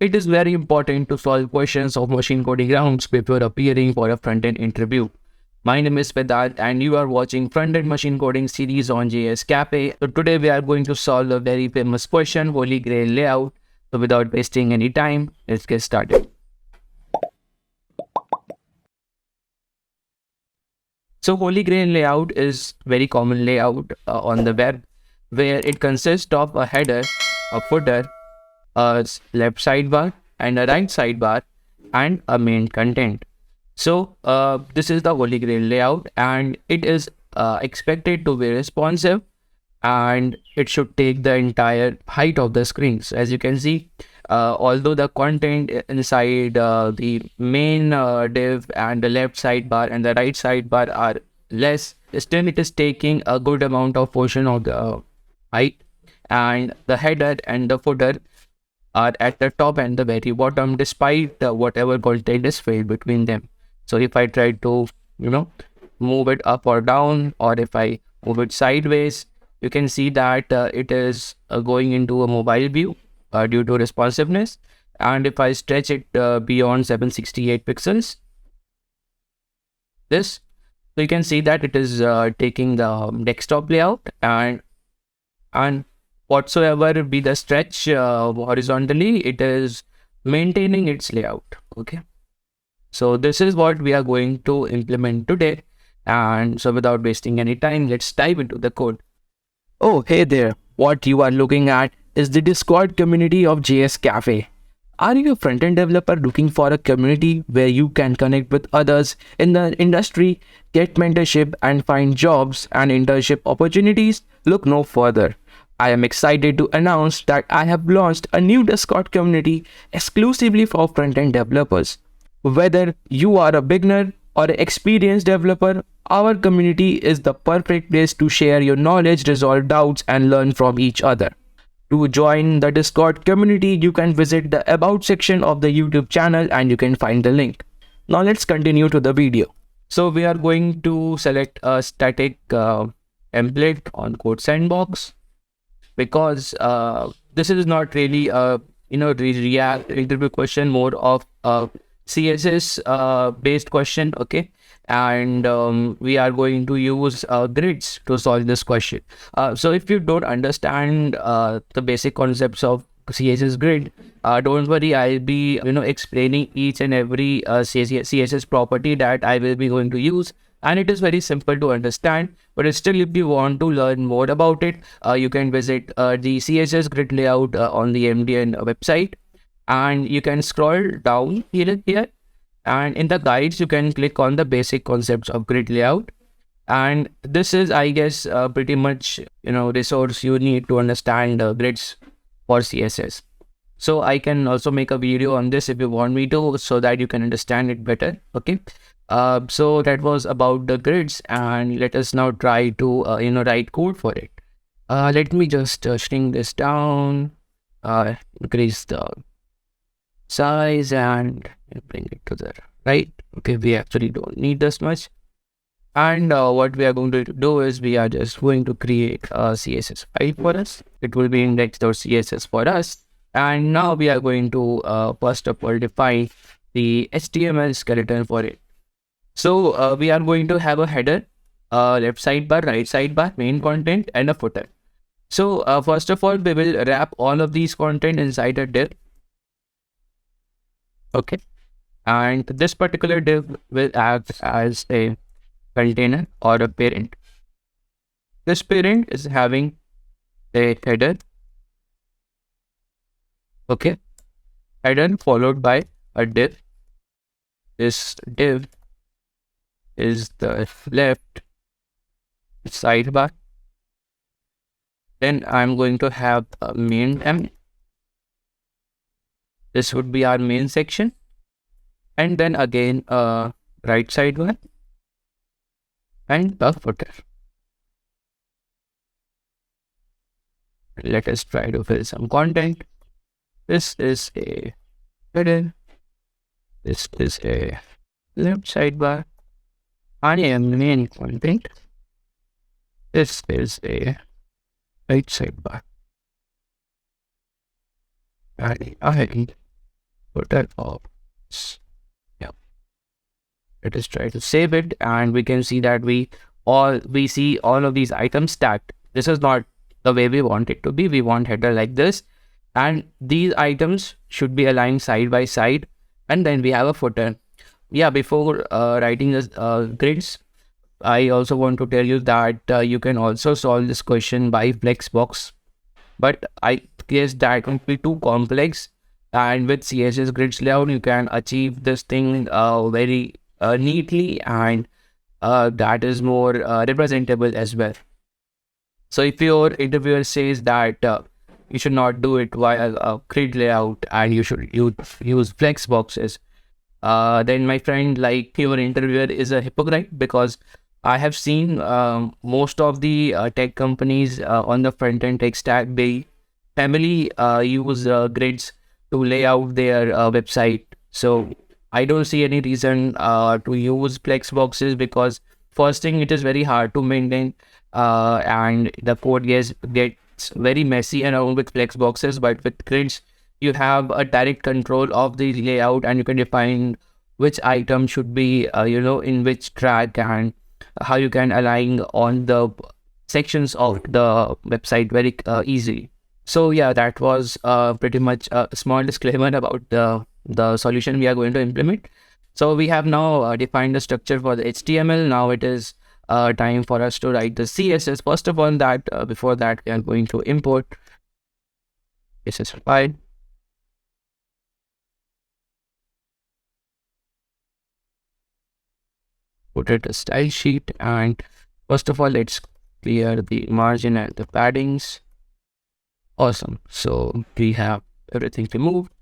It is very important to solve questions of machine coding rounds before appearing for a front-end interview. My name is Vedant and you are watching Frontend Machine Coding series on JS Cafe. So today we are going to solve a very famous question, Holy Grail layout. So without wasting any time, let's get started. So Holy Grail layout is very common layout on the web where it consists of a header, a footer, a left sidebar and a right sidebar and a main content. So this is the Holy Grail layout and it is expected to be responsive and it should take the entire height of the screen. So as you can see, although the content inside the main div and the left sidebar and the right sidebar are less, still it is taking a good amount of portion of the height, and the header and the footer are at the top and the very bottom despite whatever content is filled between them. So if I try to move it up or down, or if I move it sideways, you can see that it is going into a mobile view due to responsiveness. And if I stretch it beyond 768 pixels, so you can see that it is taking the desktop layout, and whatsoever be the stretch horizontally, it is maintaining its layout. Okay, so this is what we are going to implement today. And so without wasting any time, let's dive into the code. Oh, hey there. What you are looking at is the Discord community of JS Cafe. Are you a front-end developer looking for a community where you can connect with others in the industry, get mentorship, and find jobs and internship opportunities? Look no further. I am excited to announce that I have launched a new Discord community exclusively for front-end developers. Whether you are a beginner or an experienced developer, our community is the perfect place to share your knowledge, resolve doubts, and learn from each other. To join the Discord community, you can visit the About section of the YouTube channel and you can find the link. Now let's continue to the video. So we are going to select a static template on Code Sandbox, because this is not really a React interview question, more of a CSS based question. Okay, and we are going to use grids to solve this question. So if you don't understand the basic concepts of CSS grid, don't worry, I'll be explaining each and every CSS property that I will be going to use, and it is very simple to understand. But still, if you want to learn more about it, you can visit the CSS grid layout on the MDN website, and you can scroll down here, and in the guides you can click on the basic concepts of grid layout. And this is, I guess, pretty much resource you need to understand grids for CSS. So I can also make a video on this if you want me to, so that you can understand it better. Okay, so that was about the grids, and let us now try to write code for it. Let me just shrink this down, increase the size, and bring it to the right. Okay, we actually don't need this much. And what we are going to do is we are just going to create a CSS file for us. It will be index.css for us. And now we are going to first of all define the HTML skeleton for it. So we are going to have a header, left sidebar, right sidebar, main content, and a footer. So first of all, we will wrap all of these content inside a div. Okay, and this particular div will act as a container or a parent. This parent is having a header. Okay, header followed by a div. This div is the left sidebar. Then I'm going to have a main temp. This would be our main section, and then again right sidebar and the footer. Let us try to fill some content. This is a header. This is a left sidebar. I am main content. This is a right sidebar. And footer ops. Yeah, let us try to save it, and we can see that we see all of these items stacked. This is not the way we want it to be. We want header like this, and these items should be aligned side by side, and then we have a footer. Yeah, before writing this grids, I also want to tell you that you can also solve this question by flexbox, but I guess that would be too complex. And with CSS grids layout, you can achieve this thing very neatly, and that is more representable as well. So if your interviewer says that you should not do it via a grid layout and you should use flex boxes, then my friend, like, your interviewer is a hypocrite, because I have seen most of the tech companies on the front end tech stack, they heavily use grids to lay out their website. So I don't see any reason to use flex boxes, because first thing, it is very hard to maintain, and the code gets very messy around with flex boxes. But with grids, you have a direct control of the layout, and you can define which item should be in which track, and how you can align on the sections of the website very easily. So yeah, that was pretty much a small disclaimer about the solution we are going to implement. So we have now defined the structure for the HTML. Now it is time for us to write the CSS. First of all, before that, we are going to import CSS file. Put it a style sheet, and first of all, let's clear the margin and the paddings. Awesome. So we have everything removed.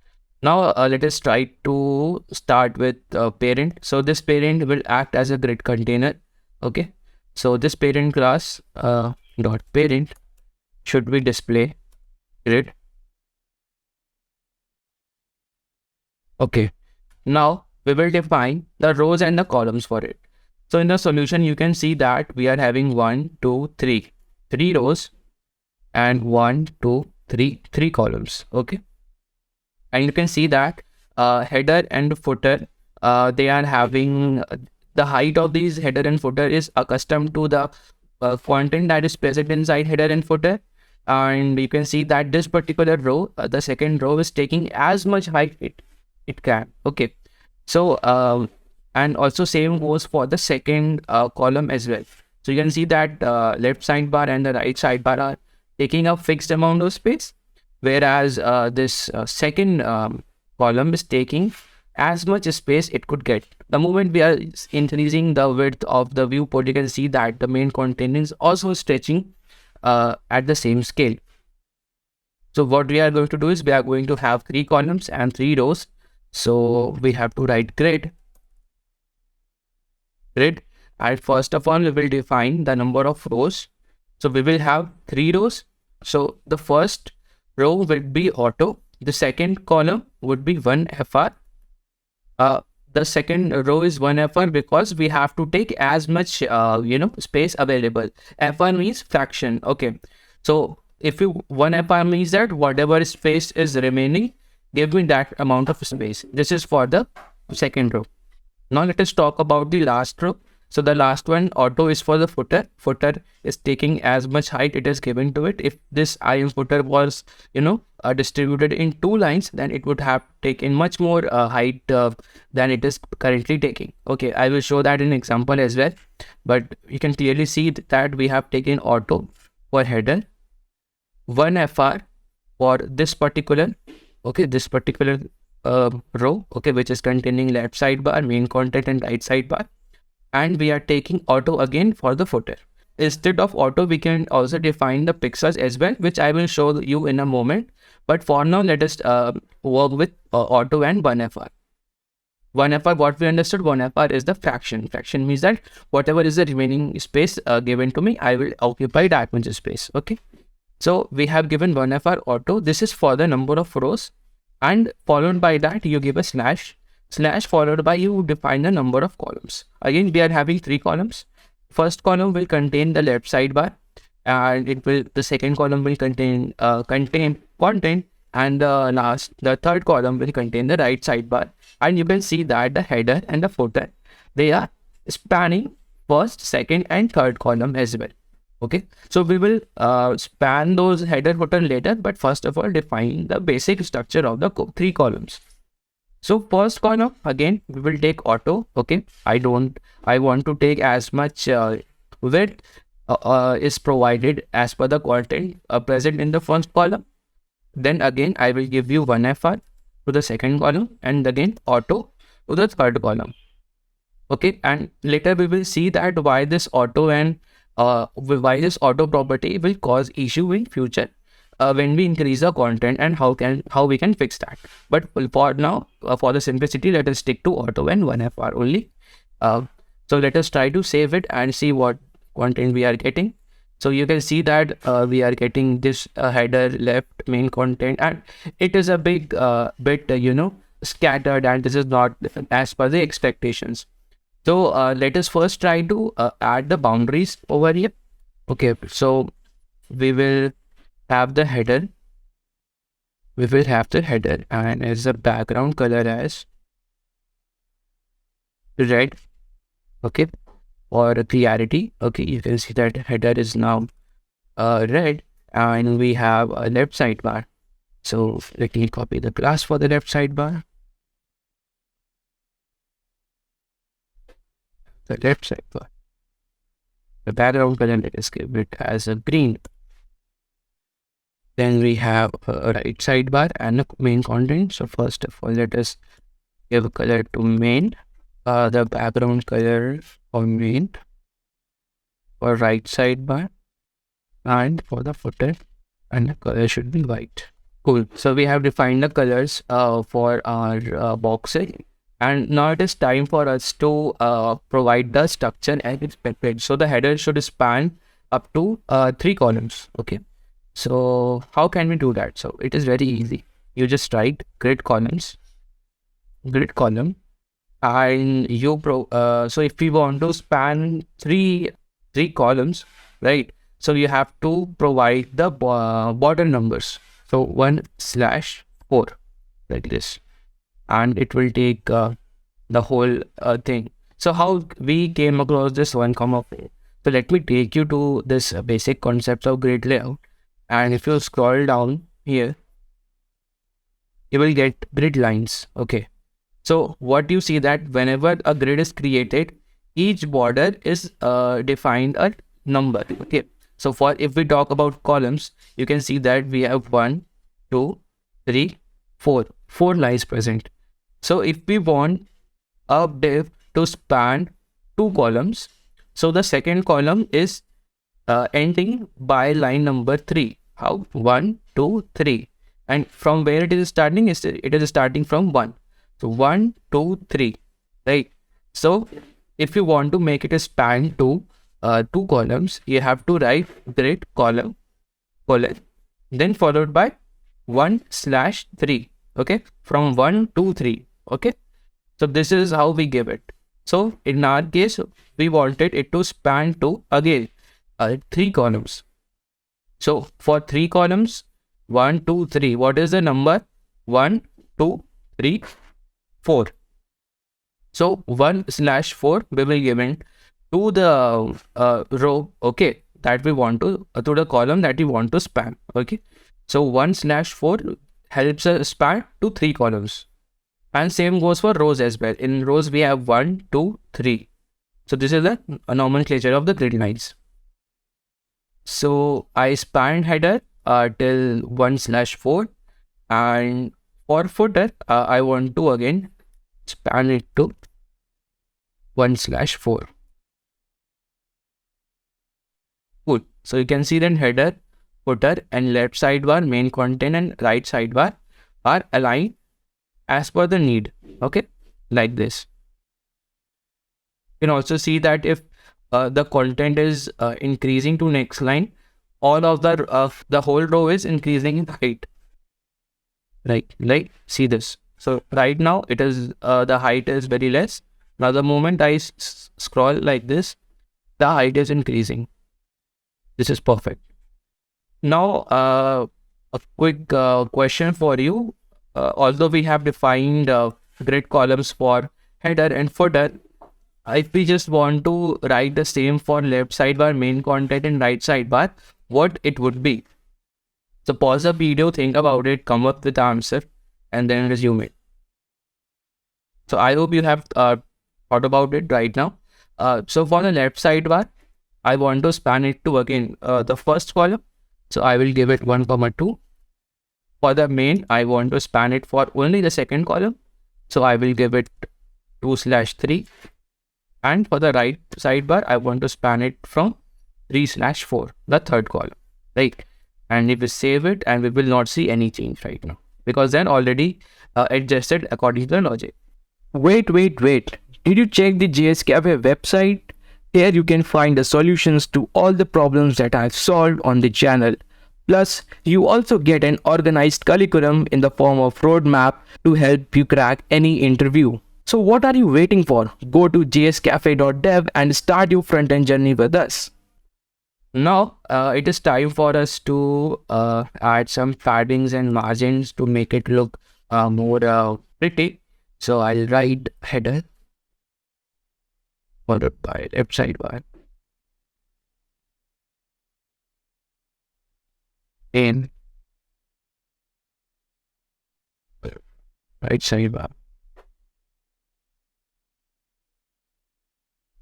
Now let us try to start with parent. So this parent will act as a grid container. Okay. So this parent class dot parent should be display grid. Okay. Now we will define the rows and the columns for it. So in the solution, you can see that we are having 1, 2, 3, 3 rows, and 1, 2, 3, 3 columns. Okay. And you can see that header and footer, they are having the height of these header and footer is accustomed to the content that is present inside header and footer. And you can see that this particular row, the second row, is taking as much height it can. Okay. So and also same goes for the second column as well. So you can see that left sidebar and the right sidebar are taking a fixed amount of space, whereas this second column is taking as much space it could get. The moment we are increasing the width of the viewport, you can see that the main content is also stretching at the same scale. So what we are going to do is we are going to have 3 columns and 3 rows. So we have to write grid. And first of all, we will define the number of rows. So we will have 3 rows. So the first row will be auto. The second column would be 1FR. The second row is 1FR because we have to take as much space available. FR means fraction. Okay. So if you 1FR means that whatever space is remaining, give me that amount of space. This is for the second row. Now let us talk about the last row. So the last one, auto, is for the footer. Footer is taking as much height it is given to it. If this IM footer was, distributed in 2 lines, then it would have taken much more height than it is currently taking. Okay, I will show that in example as well. But you can clearly see that we have taken auto for header, 1FR for this particular, row, which is containing left sidebar, main content, and right sidebar. And we are taking auto again for the footer. Instead of auto, we can also define the pixels as well, which I will show you in a moment. But for now, let us work with auto and 1FR. 1FR, what we understood, 1FR is the fraction. Fraction means that whatever is the remaining space given to me, I will occupy that much space. Okay. So we have given 1FR auto. This is for the number of rows. And followed by that, you give a slash followed by you define the number of columns. Again, we are having 3 columns. First column will contain the left sidebar, and the second column will contain content, And the third column will contain the right sidebar. And you can see that the header and the footer, they are spanning first, second, and third column as well. Okay, so we will span those header footer later, but first of all define the basic structure of the three columns. So first column, again we will take auto. Okay, I want to take as much width is provided as per the content present in the first column. Then again I will give you 1FR to the second column, and again auto to the third column. Okay, and later we will see that why this auto and why this auto property will cause issue in future when we increase the content, and how we can fix that. But for now, for the simplicity, let us stick to auto and 1FR only. So let us try to save it and see what content we are getting. So you can see that we are getting this header left main content, and it is a big bit scattered, and this is not as per the expectations. So let us first try to add the boundaries over here. Okay, so we will have the header. We will have the header, and as the background color as red. Okay, for clarity. Okay, you can see that header is now red, and we have a left sidebar. So let me copy the class for the left sidebar. The left sidebar. The background color, let us give it as a green. Then we have a right sidebar and a main content. So first of all, let us give a color to main. The background color for main, for right sidebar, and for the footer, and the color should be white. Cool. So we have defined the colors for our boxes, and now it is time for us to provide the structure as expected. So the header should span up to 3 columns. Okay. So how can we do that? So it is very easy. You just write grid column, and you so if we want to span three columns, right? So you have to provide the border numbers. So 1/4 like this, and it will take the whole thing. So how we came across this 1,4? So let me take you to this basic concepts of grid layout. And if you scroll down here, you will get grid lines. Okay. So what you see that whenever a grid is created, each border is defined a number. Okay. So for if we talk about columns, you can see that we have 1, 2, 3, 4. 4 lines present. So if we want a div to span 2 columns, so the second column is ending by line number 3. How? 1, 2, 3. And from where it is starting? It is starting from 1. So 1, 2, 3. Right. So if you want to make it a span to 2 columns, you have to write grid column, then followed by 1/3. Okay. From 1 to 3. Okay. So this is how we give it. So in our case, we wanted it to span to again 3 columns. So for 3 columns, 1, 2, 3. What is the number? 1, 2, 3, 4. So 1/4 we will give it to the row. Okay, that we want to the column that we want to span. Okay, so 1/4 helps us span to 3 columns, and same goes for rows as well. In rows we have 1, 2, 3. So this is the nomenclature of the grid lines. So I spanned header till 1/4, and for footer I want to again span it to 1/4. Cool. So you can see then header, footer, and left sidebar, main content, and right sidebar are aligned as per the need. Okay, like this. You can also see that if the content is increasing to next line, all of the whole row is increasing in height. Right, like see this. So right now it is the height is very less. Now the moment I scroll like this, the height is increasing. This is perfect. Now a quick question for you. Although we have defined grid columns for header and footer, if we just want to write the same for left sidebar, main content, and right sidebar, what it would be? So pause the video, think about it, come up with the answer, and then resume it. So I hope you have thought about it right now. So for the left sidebar, I want to span it to again the first column. So I will give it 1, 2. For the main, I want to span it for only the second column. So I will give it 2/3. And for the right sidebar, I want to span it from 3/4, the third column, right? And if we save it, and we will not see any change right now, because then already adjusted according to the logic. Wait. Did you check the JS Cafe website? Here you can find the solutions to all the problems that I've solved on the channel. Plus, you also get an organized curriculum in the form of roadmap to help you crack any interview. So what are you waiting for? Go to jscafe.dev and start your front-end journey with us. Now, it is time for us to add some paddings and margins to make it look more pretty. So I'll write header followed by left sidebar in right sidebar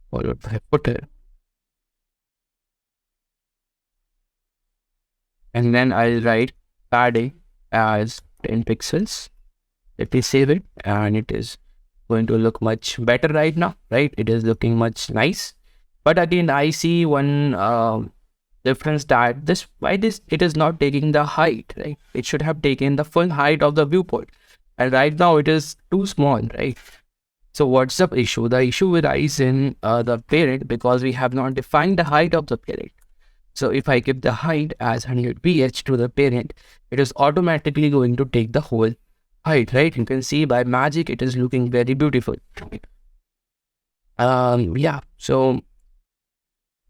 followed by footer, and then I'll write padding as 10 pixels. Let me save it, and it is going to look much better right now, right? It is looking much nice. But again, I see one difference, that it is not taking the height, right? It should have taken the full height of the viewport, and right now it is too small, right? So what's the issue? The issue arises in the parent, because we have not defined the height of the parent. So if I give the height as 100 ph to the parent, it is automatically going to take the whole height, right? You can see by magic it is looking very beautiful. Yeah, so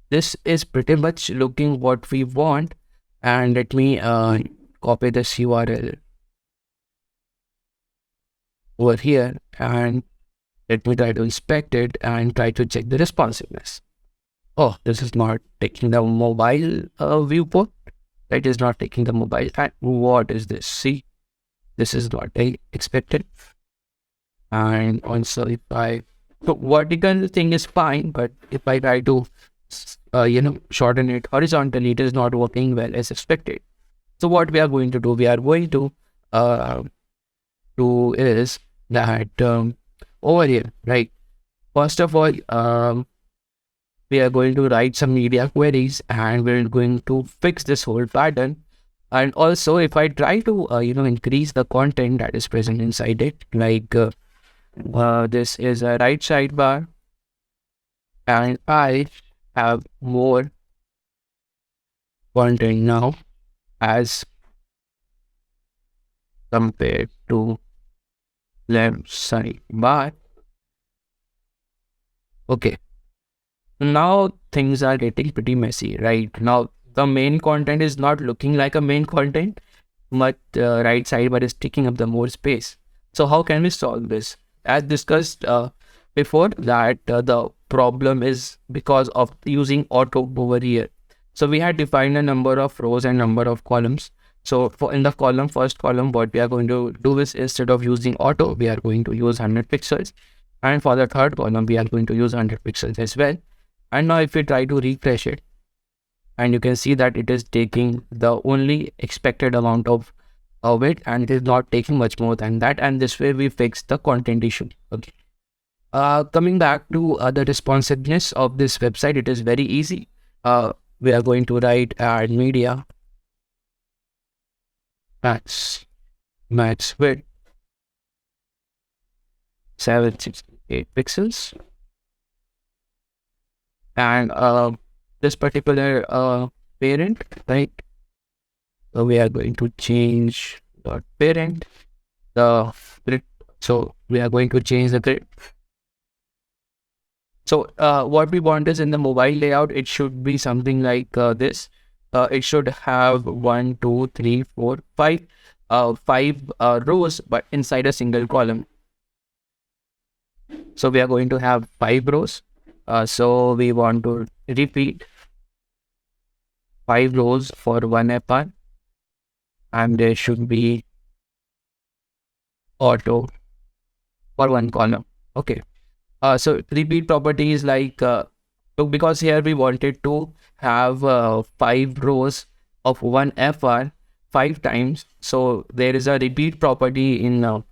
this is pretty much looking what we want. And let me copy this URL over here, and let me try to inspect it and try to check the responsiveness. Oh, this is not taking the mobile viewport. It is not taking the mobile. And what is this? See, this is what I expected. And also, if I, so vertical thing is fine, but if I try to shorten it horizontally, it is not working well as expected. So what we are going to do, we are going to do is that over here, right? First of all, we are going to write some media queries, and we're going to fix this whole pattern. And also, if I try to increase the content that is present inside it, like this is a right sidebar, and I have more content now as compared to left sidebar. Okay, now things are getting pretty messy. Right now, the main content is not looking like a main content, but right sidebar is taking up the more space. So how can we solve this? As discussed before, that the problem is because of using auto over here. So we had defined a number of rows and number of columns. So for in the first column, what we are going to do is, instead of using auto, we are going to use 100 pixels. And for the third column, we are going to use 100 pixels as well. And now if we try to refresh it, and you can see that it is taking the only expected amount of it, and it is not taking much more than that. And this way we fix the content issue. Okay. Coming back to the responsiveness of this website, it is very easy. We are going to write add media max width 768 pixels, and this particular parent, right? So we are going to change dot parent the grid. So we are going to change the grid. So what we want is, in the mobile layout, it should be something like this. it should have 1, 2, 3, 4, 5, 5 rows, but inside a single column. So we are going to have 5 rows. So we want to repeat 5 rows for one FR, and there should be auto for one column. Okay. So repeat property is like, so because here we wanted to have 5 rows of one FR 5 times. So there is a repeat property in a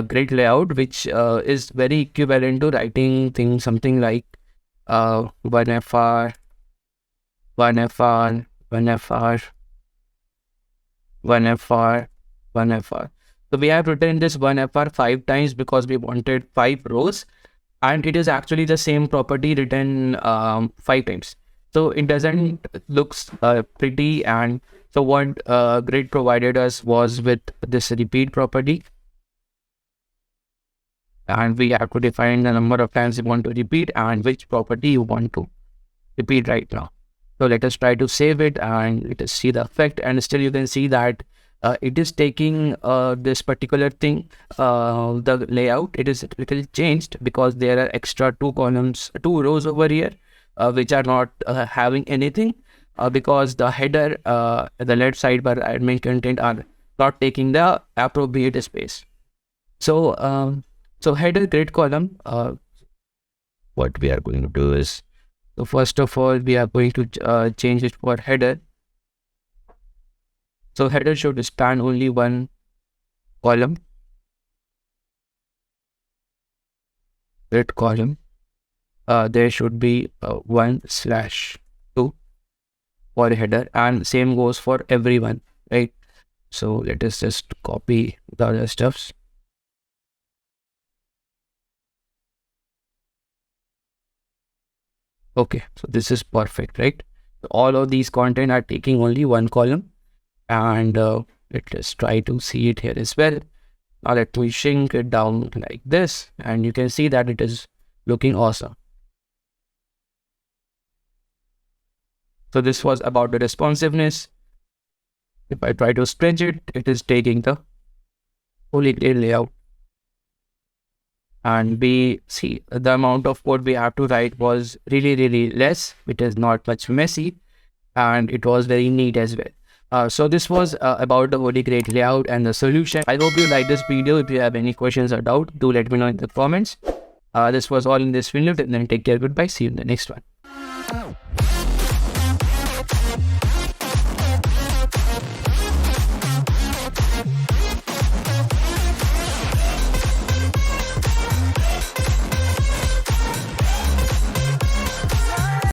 grid layout, which is very equivalent to writing things something like one FR, one FR, one FR, one FR, one FR. So we have written this one FR 5 times because we wanted 5 rows, and it is actually the same property written 5 times. So it doesn't looks pretty. And so what Grid provided us was with this repeat property, and we have to define the number of times you want to repeat and which property you want to repeat right now. So let us try to save it and let us see the effect. And still you can see that it is taking this particular thing, the layout, it is typically changed because there are extra 2 rows over here, which are not having anything, because the header, the left sidebar admin content are not taking the appropriate space. So so header grid column, what we are going to do is, so first of all, we are going to change it for header. So header should span only one column, grid column. There should be 1/2 for header, and same goes for everyone, right? So let us just copy the other stuffs. Okay, so this is perfect, right? All of these content are taking only one column, and let's try to see it here as well. Now let me shrink it down like this, and you can see that it is looking awesome. So this was about the responsiveness. If I try to stretch it, it is taking the Holy Grail layout. And we see the amount of code we have to write was really less. It is not much messy, and it was very neat as well. So this was about the Holy Grail layout and the solution. I hope you like this video. If you have any questions or doubt, do let me know in the comments. This was all in this video, and then take care. Goodbye. See you in the next one.